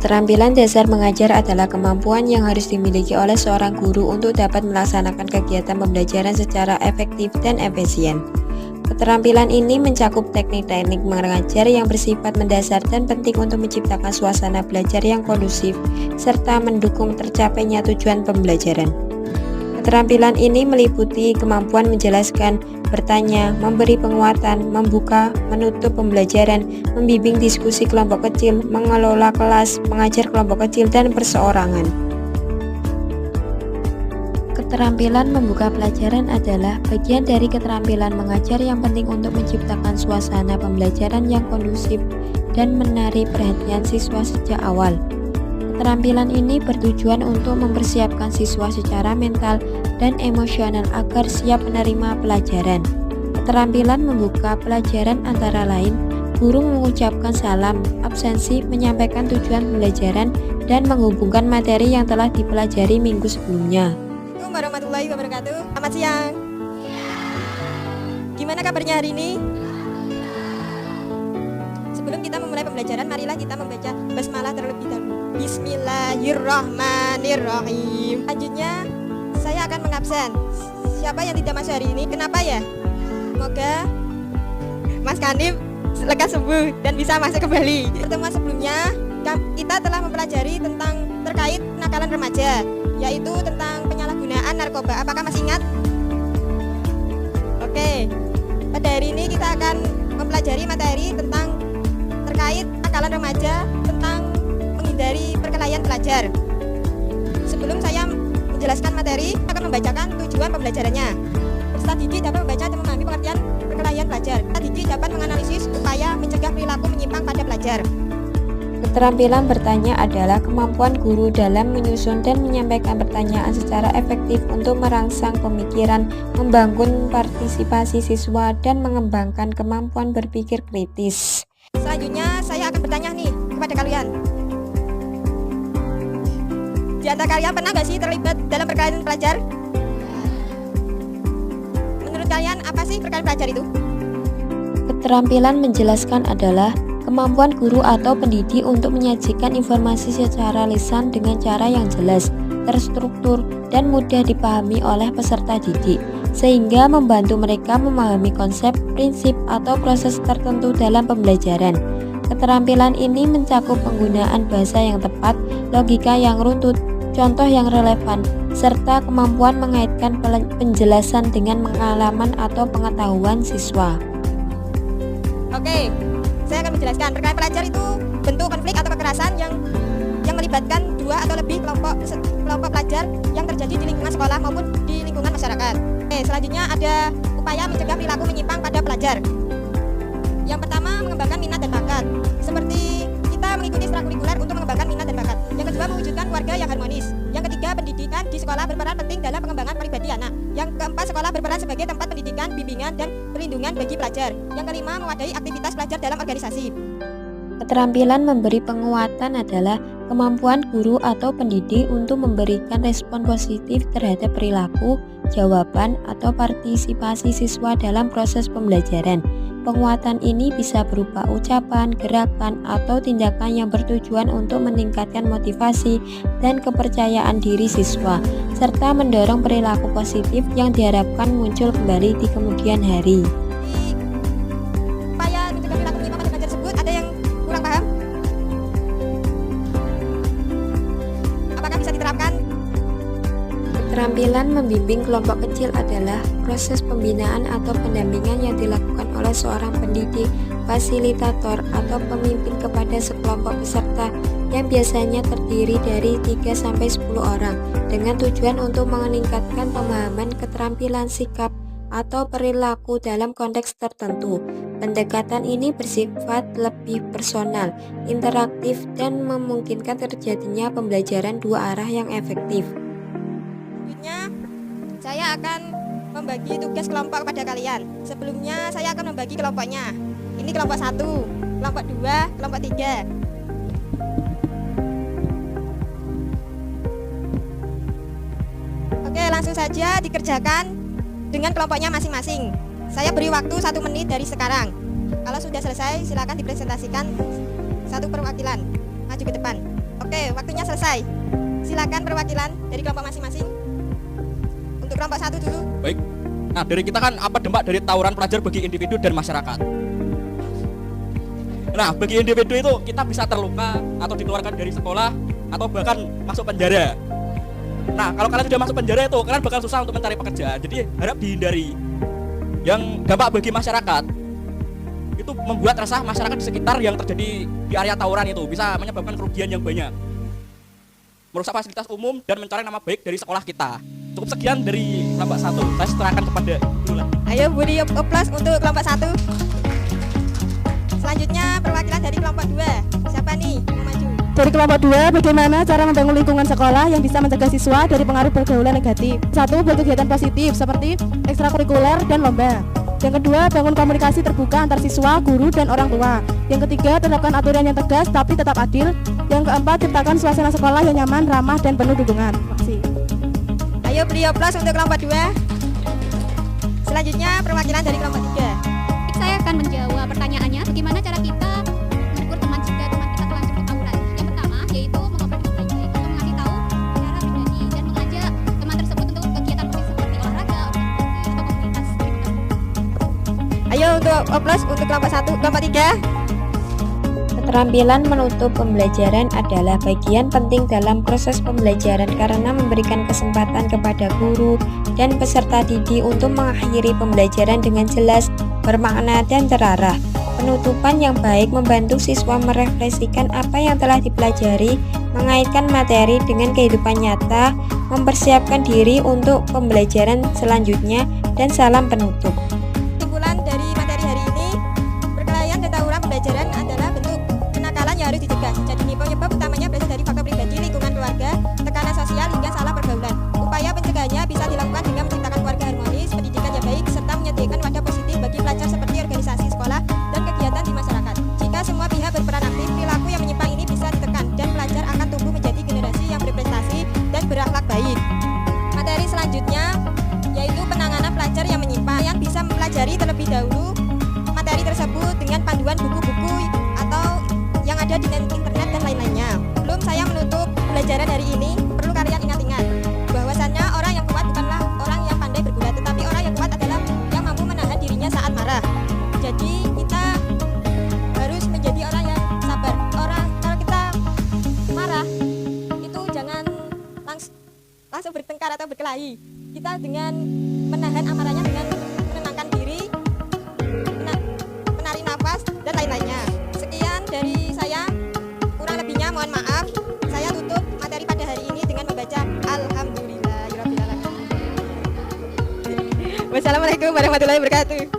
Keterampilan dasar mengajar adalah kemampuan yang harus dimiliki oleh seorang guru untuk dapat melaksanakan kegiatan pembelajaran secara efektif dan efisien. Keterampilan ini mencakup teknik-teknik mengajar yang bersifat mendasar dan penting untuk menciptakan suasana belajar yang kondusif, serta mendukung tercapainya tujuan pembelajaran. Keterampilan ini meliputi kemampuan menjelaskan, bertanya, memberi penguatan, membuka, menutup pembelajaran, membimbing diskusi kelompok kecil, mengelola kelas, mengajar kelompok kecil, dan perseorangan. Keterampilan membuka pelajaran adalah bagian dari keterampilan mengajar yang penting untuk menciptakan suasana pembelajaran yang kondusif dan menarik perhatian siswa sejak awal. Keterampilan ini bertujuan untuk mempersiapkan siswa secara mental dan emosional agar siap menerima pelajaran. Keterampilan membuka pelajaran antara lain guru mengucapkan salam, absensi, menyampaikan tujuan pembelajaran, dan menghubungkan materi yang telah dipelajari minggu sebelumnya. Assalamualaikum warahmatullahi wabarakatuh. Selamat siang. Gimana kabarnya hari ini? Sebelum kita memulai pembelajaran, marilah kita membaca basmalah terlebih dahulu. Bismillahirrahmanirrahim. Selanjutnya, saya akan mengabsen. Siapa yang tidak masuk hari ini? Kenapa ya? Semoga Mas Kanif lekas sembuh dan bisa masuk kembali. Pertemuan sebelumnya, kita telah mempelajari tentang terkait kenakalan remaja, yaitu tentang penyalahgunaan narkoba. Apakah masih ingat? Oke. Pada hari ini kita akan mempelajari materi tentang terkait kenakalan remaja, tentang menghindari perkelahian pelajar. Sebelum saya menjelaskan materi, saya akan membacakan tujuan pembelajarannya. Peserta didik dapat membaca dan memahami pengertian perkelahian pelajar. Peserta didik dapat menganalisis upaya mencegah perilaku menyimpang pada pelajar. Keterampilan bertanya adalah kemampuan guru dalam menyusun dan menyampaikan pertanyaan secara efektif untuk merangsang pemikiran, membangun partisipasi siswa, dan mengembangkan kemampuan berpikir kritis. Selanjutnya, saya akan bertanya nih kepada kalian. Di antara kalian pernah gak sih terlibat dalam perkelahian pelajar? Menurut kalian, apa sih perkelahian pelajar itu? Keterampilan menjelaskan adalah kemampuan guru atau pendidik untuk menyajikan informasi secara lisan dengan cara yang jelas, terstruktur, dan mudah dipahami oleh peserta didik, sehingga membantu mereka memahami konsep, prinsip, atau proses tertentu dalam pembelajaran. Keterampilan ini mencakup penggunaan bahasa yang tepat, logika yang runtut, contoh yang relevan, serta kemampuan mengaitkan penjelasan dengan pengalaman atau pengetahuan siswa. Oke, saya akan menjelaskan. Perkelahian pelajar itu bentuk konflik atau kekerasan yang melibatkan dua atau lebih kelompok pelajar yang terjadi di lingkungan sekolah maupun di lingkungan masyarakat. Oke, selanjutnya ada upaya mencegah perilaku menyimpang pada pelajar. Yang pertama, mengembangkan minat dan bakat. Seperti kita mengikuti ekstrakurikuler untuk mengembangkan minat dan bakat. Yang kedua, mewujudkan keluarga yang harmonis. Yang ketiga, pendidikan di sekolah berperan penting dalam pengembangan pribadi anak. Yang keempat, sekolah berperan sebagai tempat pendidikan, bimbingan, dan perlindungan bagi pelajar. Yang kelima, mewadahi aktivitas pelajar dalam organisasi. Keterampilan memberi penguatan adalah kemampuan guru atau pendidik untuk memberikan respon positif terhadap perilaku, jawaban, atau partisipasi siswa dalam proses pembelajaran. Penguatan ini bisa berupa ucapan, gerakan, atau tindakan yang bertujuan untuk meningkatkan motivasi dan kepercayaan diri siswa, serta mendorong perilaku positif yang diharapkan muncul kembali di kemudian hari. Upaya mencegah perilaku menyimpang pada pelajar tersebut, ada yang kurang paham? Apakah bisa diterapkan? Keterampilan membimbing kelompok kecil adalah proses pembinaan atau pendampingan yang dilakukan oleh seorang pendidik, fasilitator, atau pemimpin kepada sekelompok peserta yang biasanya terdiri dari 3-10 orang dengan tujuan untuk meningkatkan pemahaman keterampilan sikap atau perilaku dalam konteks tertentu. Pendekatan ini bersifat lebih personal, interaktif, dan memungkinkan terjadinya pembelajaran dua arah yang efektif. Selanjutnya, saya akan membagi tugas kelompok kepada kalian. Sebelumnya, saya akan membagi kelompoknya. Ini kelompok 1, kelompok 2, kelompok 3. Oke, langsung saja dikerjakan dengan kelompoknya masing-masing. Saya beri waktu 1 menit dari sekarang. Kalau sudah selesai, silakan dipresentasikan satu perwakilan. Maju ke depan. Oke. waktunya selesai. Silakan perwakilan dari kelompok masing-masing. Untuk kelompok 1 dulu. Baik. Nah, dari kita kan apa dampak dari tawuran pelajar bagi individu dan masyarakat. Nah, bagi individu itu kita bisa terluka atau dikeluarkan dari sekolah atau bahkan masuk penjara. Nah, kalau kalian sudah masuk penjara itu kalian bakal susah untuk mencari pekerjaan. Jadi harap dihindari. Yang dampak bagi masyarakat itu membuat resah masyarakat di sekitar yang terjadi di area tawuran itu, bisa menyebabkan kerugian yang banyak, merusak fasilitas umum dan mencoreng nama baik dari sekolah kita. Cukup sekian dari kelompok 1. Saya serahkan kepada Dula. Ayo beri oplos untuk kelompok 1. Selanjutnya perwakilan dari kelompok 2. Siapa nih mau maju? Dari kelompok 2, bagaimana cara membangun lingkungan sekolah yang bisa mencegah siswa dari pengaruh pergaulan negatif? 1. Buat kegiatan positif seperti ekstrakurikuler dan lomba. Yang kedua, bangun komunikasi terbuka antar siswa, guru, dan orang tua. Yang ketiga, terapkan aturan yang tegas tapi tetap adil. Yang keempat, ciptakan suasana sekolah yang nyaman, ramah, dan penuh dukungan. Terima kasih. Ayo beri oplos untuk kelompok 2. Selanjutnya perwakilan dari kelompok 3. Saya akan menjawab pertanyaannya, bagaimana cara kita menegur teman jika teman kita terlanjur bertawuran. Yang pertama, yaitu mengobrol dengan baik-baik untuk mengasih tahu secara pribadi dan mengajak teman tersebut untuk kegiatan fisik seperti olahraga, organisasi, atau komunitas. Ayo untuk oplos untuk kelompok 1, kelompok 3. Keterampilan menutup pembelajaran adalah bagian penting dalam proses pembelajaran karena memberikan kesempatan kepada guru dan peserta didik untuk mengakhiri pembelajaran dengan jelas, bermakna, dan terarah. Penutupan yang baik membantu siswa merefleksikan apa yang telah dipelajari, mengaitkan materi dengan kehidupan nyata, mempersiapkan diri untuk pembelajaran selanjutnya, dan salam penutup. Kesimpulan dari materi hari ini, perkelahian dan tawuran pembelajaran adalah bentuk kenakalan yang harus dicegah. Jadi penyebab utamanya berasal dari faktor pribadi, lingkungan keluarga, tekanan sosial, hingga salah pergaulan. Upaya pencegahannya bisa dilakukan dengan menciptakan keluarga harmonis, pendidikan yang baik, serta menyediakan wadah positif bagi pelajar seperti organisasi sekolah dan kegiatan di masyarakat. Jika semua pihak berperan aktif, perilaku yang menyimpang ini bisa ditekan dan pelajar akan tumbuh menjadi generasi yang berprestasi dan berakhlak baik. Materi selanjutnya yaitu penanganan pelajar yang menyimpang, yang bisa mempelajari terlebih dahulu materi tersebut dengan panduan buku-buku atau yang ada di internet dan lain-lainnya. Sebelum saya menutup pembelajaran hari ini, perlu kalian ingat-ingat bahwasannya orang yang kuat bukanlah orang yang pandai bergulat, tetapi orang yang kuat adalah yang mampu menahan dirinya saat marah. Jadi kita harus menjadi orang yang sabar. Kalau kita marah itu jangan langsung bertengkar atau berkelahi. Kita dengan menahan amarahnya dengan menenangkan diri, menarik nafas, dan lain-lainnya. Sekian dari saya, kurang lebihnya mohon maaf. Saya tutup materi pada hari ini dengan membaca Alhamdulillahirrahmanirrahim. Wassalamualaikum warahmatullahi wabarakatuh.